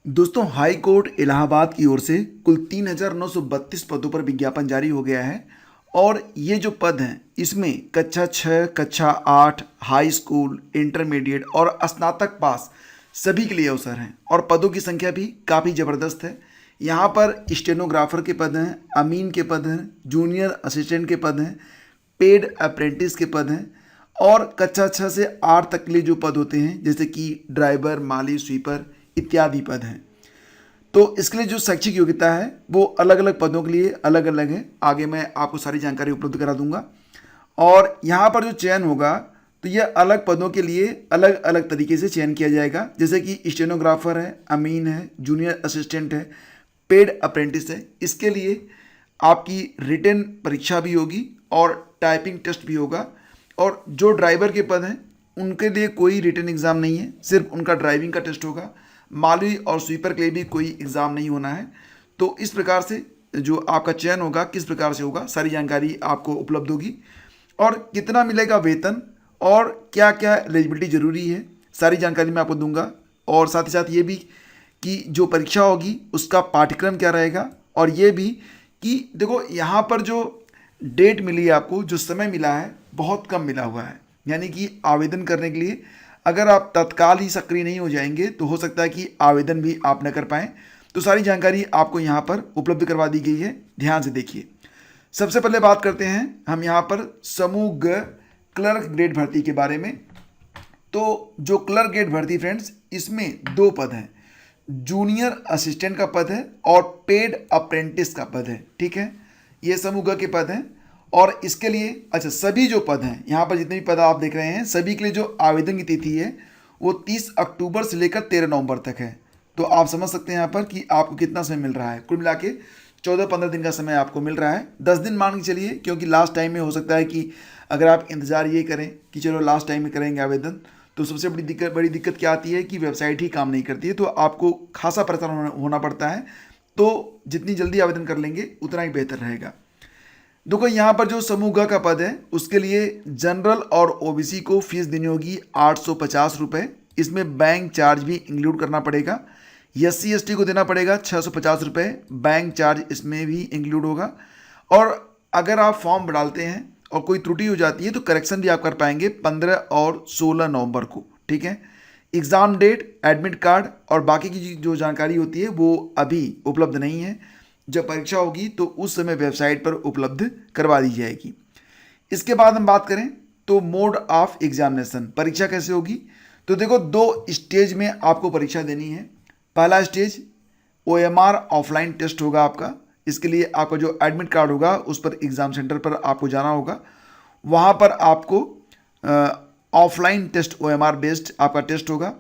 दोस्तों, high court Allahabad की ओर से कुल 3,932 पदों पर विज्ञापन जारी हो गया है। और ये जो पद हैं इसमें कक्षा 6, कक्षा 8, हाई स्कूल, इंटरमीडिएट और स्नातक पास सभी के लिए अवसर हैं। और पदों की संख्या भी काफ़ी ज़बरदस्त है। यहाँ पर स्टेनोग्राफर के पद हैं, अमीन के पद हैं, जूनियर असिस्टेंट के पद हैं, पेड अप्रेंटिस के पद हैं और कक्षा 6 से 8 तक के लिए जो पद होते हैं जैसे कि ड्राइवर, माली, स्वीपर इत्यादि पद हैं। तो इसके लिए जो शैक्षिक योग्यता है वो अलग अलग पदों के लिए अलग अलग है। आगे मैं आपको सारी जानकारी उपलब्ध करा दूंगा। और यहाँ पर जो चयन होगा तो यह अलग पदों के लिए अलग अलग तरीके से चयन किया जाएगा। जैसे कि स्टेनोग्राफर है, अमीन है, जूनियर असिस्टेंट है, पेड अप्रेंटिस है। इसके लिए आपकी रिटन परीक्षा भी होगी और टाइपिंग टेस्ट भी होगा। और जो ड्राइवर के पद हैं उनके लिए कोई रिटन एग्ज़ाम नहीं है, सिर्फ उनका ड्राइविंग का टेस्ट होगा। माली और स्वीपर के लिए भी कोई एग्ज़ाम नहीं होना है। तो इस प्रकार से जो आपका चयन होगा किस प्रकार से होगा सारी जानकारी आपको उपलब्ध होगी। और कितना मिलेगा वेतन और क्या क्या एलिजिबिलिटी ज़रूरी है सारी जानकारी मैं आपको दूंगा। और साथ ही साथ ये भी कि जो परीक्षा होगी उसका पाठ्यक्रम क्या रहेगा। और ये भी कि देखो यहाँ पर जो डेट मिली है आपको, जो समय मिला है बहुत कम मिला हुआ है। यानी कि आवेदन करने के लिए अगर आप तत्काल ही सक्रिय नहीं हो जाएंगे तो हो सकता है कि आवेदन भी आप न कर पाएँ। तो सारी जानकारी आपको यहाँ पर उपलब्ध करवा दी गई है, ध्यान से देखिए। सबसे पहले बात करते हैं हम यहाँ पर समूह ग क्लर्क ग्रेड भर्ती के बारे में। तो जो क्लर्क ग्रेड भर्ती फ्रेंड्स, इसमें दो पद हैं, जूनियर असिस्टेंट का पद है और पेड अप्रेंटिस का पद है। ठीक है, ये समूह ग के पद हैं। और इसके लिए अच्छा सभी जो पद हैं यहाँ पर जितने भी पद आप देख रहे हैं सभी के लिए जो आवेदन की तिथि है वो 30 अक्टूबर से लेकर 13 नवंबर तक है। तो आप समझ सकते हैं यहाँ पर कि आपको कितना समय मिल रहा है। कुल मिला के 14-15 दिन का समय आपको मिल रहा है। 10 दिन मान के चलिए, क्योंकि लास्ट टाइम में हो सकता है कि अगर आप इंतज़ार ये करें कि चलो लास्ट टाइम में करेंगे आवेदन, तो सबसे बड़ी दिक्कत क्या आती है कि वेबसाइट ही काम नहीं करती है, तो आपको खासा परेशान होना पड़ता है। तो जितनी जल्दी आवेदन कर लेंगे उतना ही बेहतर रहेगा। देखो यहाँ पर जो समूह ग का पद है उसके लिए जनरल और ओबीसी को फीस देनी होगी 850 रुपये। इसमें बैंक चार्ज भी इंक्लूड करना पड़ेगा। SC ST को देना पड़ेगा 650 रुपये, बैंक चार्ज इसमें भी इंक्लूड होगा। और अगर आप फॉर्म डालते हैं और कोई त्रुटि हो जाती है तो करेक्शन भी आप कर पाएंगे 15 और 16 नवंबर को। ठीक है, एग्ज़ाम डेट, एडमिट कार्ड और बाकी की जो जानकारी होती है वो अभी उपलब्ध नहीं है। जब परीक्षा होगी तो उस समय वेबसाइट पर उपलब्ध करवा दी जाएगी। इसके बाद हम बात करें तो मोड ऑफ एग्जामिनेशन, परीक्षा कैसे होगी। तो देखो 2 स्टेज में आपको परीक्षा देनी है। पहला स्टेज OMR ऑफलाइन टेस्ट होगा आपका। इसके लिए आपका जो एडमिट कार्ड होगा उस पर एग्ज़ाम सेंटर पर आपको जाना होगा। वहाँ पर आपको ऑफलाइन टेस्ट OMR बेस्ड आपका टेस्ट होगा।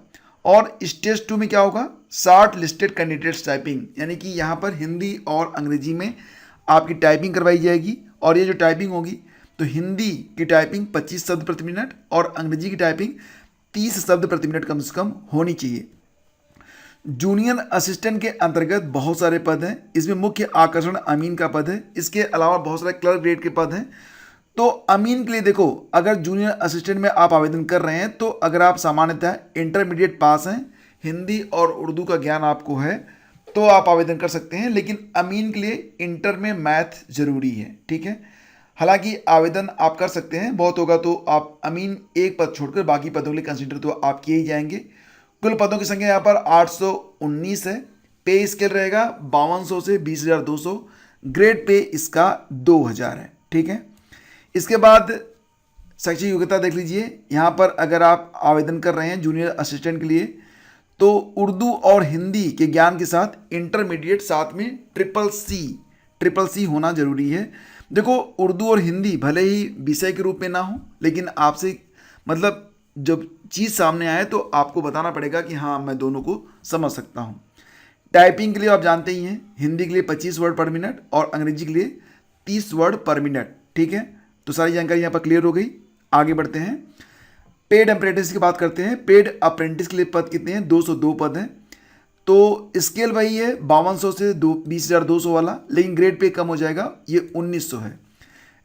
और स्टेज 2 में क्या होगा, शॉर्ट लिस्टेड कैंडिडेट्स टाइपिंग, यानी कि यहाँ पर हिंदी और अंग्रेजी में आपकी टाइपिंग करवाई जाएगी। और ये जो टाइपिंग होगी तो हिंदी की टाइपिंग 25 शब्द प्रति मिनट और अंग्रेजी की टाइपिंग 30 शब्द प्रति मिनट कम से कम होनी चाहिए। जूनियर असिस्टेंट के अंतर्गत बहुत सारे पद हैं। इसमें मुख्य आकर्षण अमीन का पद है। इसके अलावा बहुत सारे क्लर्क ग्रेड के पद हैं। तो अमीन के लिए देखो, अगर जूनियर असिस्टेंट में आप आवेदन कर रहे हैं तो अगर आप सामान्यतः इंटरमीडिएट पास हैं, हिंदी और उर्दू का ज्ञान आपको है तो आप आवेदन कर सकते हैं। लेकिन अमीन के लिए इंटर में मैथ ज़रूरी है। ठीक है, हालांकि आवेदन आप कर सकते हैं, बहुत होगा तो आप अमीन एक पद छोड़कर बाकी पदों के लिए कंसिडर तो आप किए ही जाएंगे। कुल पदों की संख्या यहाँ पर 819 है। पे स्केल रहेगा 5200 से 20,200। ग्रेड पे इसका 2000 है। ठीक है, इसके बाद शैक्षिक योग्यता देख लीजिए। यहाँ पर अगर आप आवेदन कर रहे हैं जूनियर असिस्टेंट के लिए तो उर्दू और हिंदी के ज्ञान के साथ इंटरमीडिएट, साथ में ट्रिपल सी होना ज़रूरी है। देखो उर्दू और हिंदी भले ही विषय के रूप में ना हो, लेकिन आपसे मतलब जब चीज़ सामने आए तो आपको बताना पड़ेगा कि हाँ मैं दोनों को समझ सकता हूँ। टाइपिंग के लिए आप जानते ही हैं, हिंदी के लिए 25 वर्ड पर मिनट और अंग्रेजी के लिए 30 वर्ड पर मिनट। ठीक है, तो सारी जानकारी यहाँ पर क्लियर हो गई। आगे बढ़ते हैं, पेड अप्रेंटिस की बात करते हैं। पेड अप्रेंटिस के लिए पद कितने हैं, 202 पद हैं। तो स्केल वही है 5200 से 20,200 वाला, लेकिन ग्रेड पे कम हो जाएगा, ये 1900 है।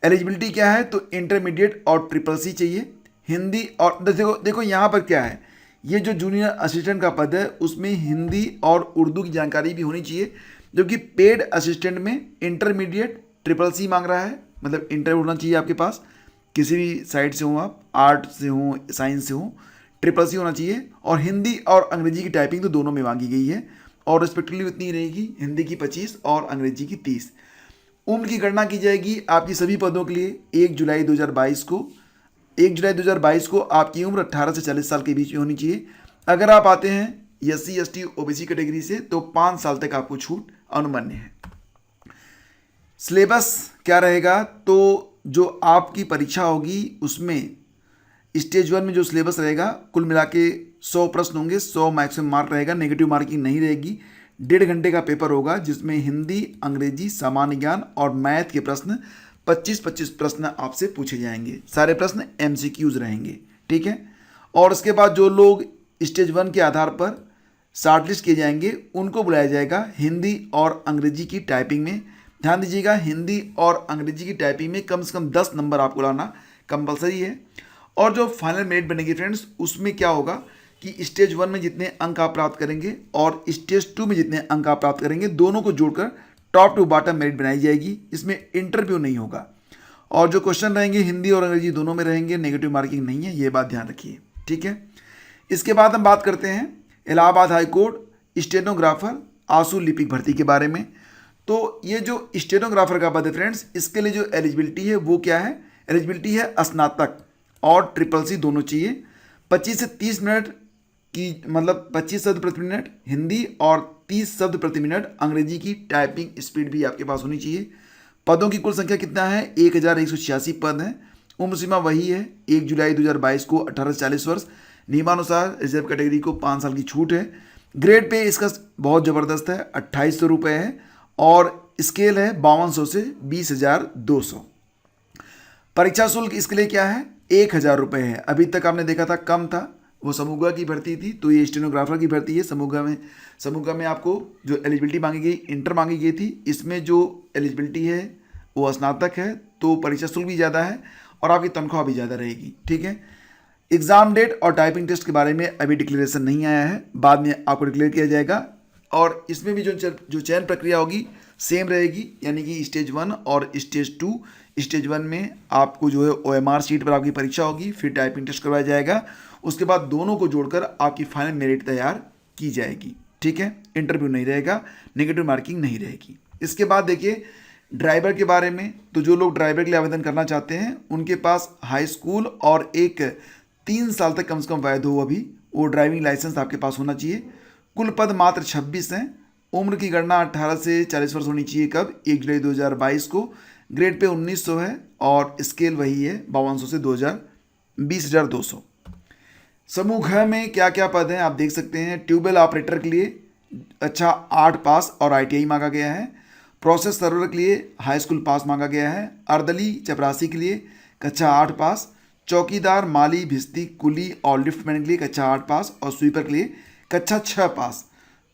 एलिजिबिलिटी क्या है, तो इंटरमीडिएट और ट्रिपल सी चाहिए। हिंदी और देखो यहाँ पर क्या है, ये जो जूनियर असिस्टेंट का पद है उसमें हिंदी और उर्दू की जानकारी भी होनी चाहिए, जबकि पेड असिस्टेंट में इंटरमीडिएट CCC मांग रहा है, मतलब इंटर होना चाहिए आपके पास, किसी भी साइड से हो आप, आर्ट से हो साइंस से हो, CCC होना चाहिए। और हिंदी और अंग्रेजी की टाइपिंग तो दोनों में मांगी गई है और रिस्पेक्टिवली उतनी रहेगी, हिंदी की 25 और अंग्रेजी की 30। उम्र की गणना की जाएगी आपकी सभी पदों के लिए 1 जुलाई 2022 को। 1 जुलाई 2022 को आपकी उम्र 18 से 40 साल के बीच में होनी चाहिए। अगर आप आते हैं SC ST OBC कैटेगरी से तो 5 साल तक आपको छूट अनुमान्य है। सिलेबस क्या रहेगा, तो जो आपकी परीक्षा होगी उसमें स्टेज 1 में जो सिलेबस रहेगा कुल मिला के 100 प्रश्न होंगे, 100 मैक्सिमम मार्क रहेगा, नेगेटिव मार्किंग नहीं रहेगी। 1.5 घंटे का पेपर होगा जिसमें हिंदी, अंग्रेजी, सामान्य ज्ञान और मैथ के प्रश्न 25-25 प्रश्न आपसे पूछे जाएंगे। सारे प्रश्न MCQs रहेंगे, ठीक है। और उसके बाद जो लोग स्टेज 1 के आधार पर शॉर्टलिस्ट किए जाएंगे उनको बुलाया जाएगा हिंदी और अंग्रेजी की टाइपिंग में। ध्यान दीजिएगा, हिंदी और अंग्रेजी की टाइपिंग में कम से कम 10 नंबर आपको लाना कंपलसरी है। और जो फाइनल मेरिट बनेगी फ्रेंड्स, उसमें क्या होगा कि स्टेज 1 में जितने अंक आप प्राप्त करेंगे और स्टेज 2 में जितने अंक आप प्राप्त करेंगे, दोनों को जोड़कर टॉप टू बॉटम मेरिट बनाई जाएगी। इसमें इंटरव्यू नहीं होगा और जो क्वेश्चन रहेंगे हिंदी और अंग्रेजी दोनों में रहेंगे, नेगेटिव मार्किंग नहीं है, ये बात ध्यान रखिए, ठीक है। इसके बाद हम बात करते हैं इलाहाबाद हाई कोर्ट स्टेनोग्राफर आंसू लिपिक भर्ती के बारे में। तो ये जो स्टेनोग्राफर का पद है फ्रेंड्स, इसके लिए जो एलिजिबिलिटी है वो क्या है, एलिजिबिलिटी है स्नातक और CCC दोनों चाहिए। 25 से 30 मिनट की, मतलब 25 शब्द प्रति मिनट हिंदी और 30 शब्द प्रति मिनट अंग्रेजी की टाइपिंग स्पीड भी आपके पास होनी चाहिए। पदों की कुल संख्या कितना है, 1186 पद हैं। उम्र सीमा वही है 1 जुलाई 2022 को 18 से 40 वर्ष। नियमानुसार रिजर्व कैटेगरी को 5 साल की छूट है। ग्रेड पे इसका बहुत ज़बरदस्त है, 2800 रुपये है और स्केल है 5200 से 20,200। परीक्षा शुल्क इसके लिए क्या है, 1,000 रुपये है। अभी तक आपने देखा था कम था, वो समूह की भर्ती थी, तो ये स्टेनोग्राफर की भर्ती है। समूह में आपको जो एलिजिबिलिटी मांगी गई, इंटर मांगी गई थी, इसमें जो एलिजिबिलिटी है वो स्नातक है, तो परीक्षा शुल्क भी ज़्यादा है और आपकी तनख्वाह भी ज़्यादा रहेगी, ठीक है। एग्ज़ाम डेट और टाइपिंग टेस्ट के बारे में अभी डिक्लेरेशन नहीं आया है, बाद में आपको डिक्लेयर किया जाएगा। और इसमें भी जो चयन प्रक्रिया होगी सेम रहेगी, यानी कि स्टेज 1 और स्टेज 2। स्टेज 1 में आपको जो है OMR शीट पर आपकी परीक्षा होगी, फिर टाइपिंग टेस्ट करवाया जाएगा, उसके बाद दोनों को जोड़कर आपकी फाइनल मेरिट तैयार की जाएगी, ठीक है। इंटरव्यू नहीं रहेगा, नेगेटिव मार्किंग नहीं रहेगी। इसके बाद देखिए ड्राइवर के बारे में, तो जो लोग ड्राइवर के लिए आवेदन करना चाहते हैं उनके पास हाई स्कूल और एक 3 साल तक कम से कम वैध हो अभी वो ड्राइविंग लाइसेंस आपके पास होना चाहिए। कुल पद मात्र 26 हैं। उम्र की गणना 18 से 40 वर्ष होनी चाहिए, कब, 1 जुलाई 2022 को। ग्रेड पे 1900 है और स्केल वही है 5200 से 20,200। समूह घ में क्या क्या पद हैं आप देख सकते हैं। ट्यूबवेल ऑपरेटर के लिए अच्छा 8 पास और ITI मांगा गया है। प्रोसेस सर्वर के लिए हाई स्कूल पास मांगा गया है। अर्दली चपरासी के लिए कक्षा 8 पास। चौकीदार, माली, भिस्ती, कुली और लिफ्टमैन के लिए कक्षा 8 पास और स्वीपर के लिए कक्षा 6 पास।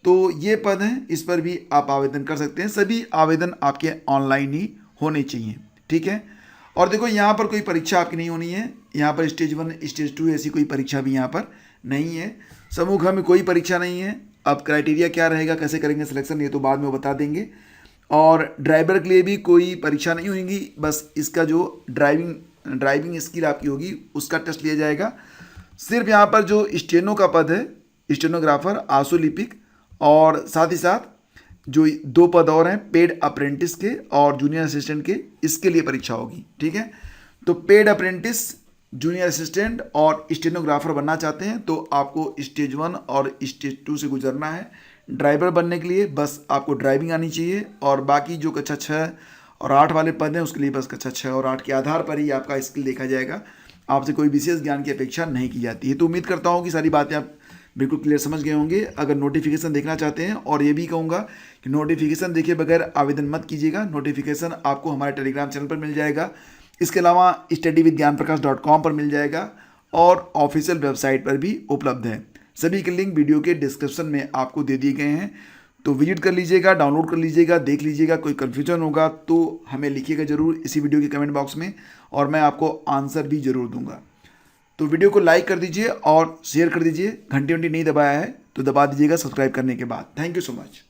तो ये पद हैं, इस पर भी आप आवेदन कर सकते हैं। सभी आवेदन आपके ऑनलाइन ही होने चाहिए, ठीक है। और देखो यहाँ पर कोई परीक्षा आपकी नहीं होनी है, यहाँ पर स्टेज 1 स्टेज 2 ऐसी कोई परीक्षा भी यहाँ पर नहीं है। समूह घ में कोई परीक्षा नहीं है। अब क्राइटेरिया क्या रहेगा, कैसे करेंगे सिलेक्शन, ये तो बाद में वो बता देंगे। और ड्राइवर के लिए भी कोई परीक्षा नहीं होगी, बस इसका जो ड्राइविंग स्किल आपकी होगी उसका टेस्ट लिया जाएगा। सिर्फ यहाँ पर जो स्टेनो का पद है, स्टेनोग्राफर, आंसू लिपिक, और साथ ही साथ जो 2 पद और हैं पेड अप्रेंटिस के और जूनियर असिस्टेंट के, इसके लिए परीक्षा होगी, ठीक है। तो पेड अप्रेंटिस, जूनियर असिस्टेंट और स्टेनोग्राफर बनना चाहते हैं तो आपको स्टेज 1 और स्टेज 2 से गुजरना है। ड्राइवर बनने के लिए बस आपको ड्राइविंग आनी चाहिए और बाकी जो कक्षा 6 और 8 वाले पद हैं उसके लिए बस कक्षा 6 और 8 के आधार पर ही आपका स्किल देखा जाएगा। आपसे कोई विशेष ज्ञान की अपेक्षा नहीं की जाती है। तो उम्मीद करता हूँ कि सारी बातें आप बिल्कुल क्लियर समझ गए होंगे। अगर नोटिफिकेशन देखना चाहते हैं, और ये भी कहूँगा कि नोटिफिकेशन देखे बगैर आवेदन मत कीजिएगा। नोटिफिकेशन आपको हमारे टेलीग्राम चैनल पर मिल जाएगा, इसके अलावा studyvithgyanprakash.com पर मिल जाएगा और ऑफिशियल वेबसाइट पर भी उपलब्ध है। सभी के लिंक वीडियो के डिस्क्रिप्शन में आपको दे दिए गए हैं, तो विजिट कर लीजिएगा, डाउनलोड कर लीजिएगा, देख लीजिएगा। कोई कन्फ्यूजन होगा तो हमें लिखिएगा ज़रूर इसी वीडियो के कमेंट बॉक्स में और मैं आपको आंसर भी ज़रूर दूंगा। तो वीडियो को लाइक कर दीजिए और शेयर कर दीजिए। घंटी नहीं दबाया है तो दबा दीजिएगा सब्सक्राइब करने के बाद। Thank you so much.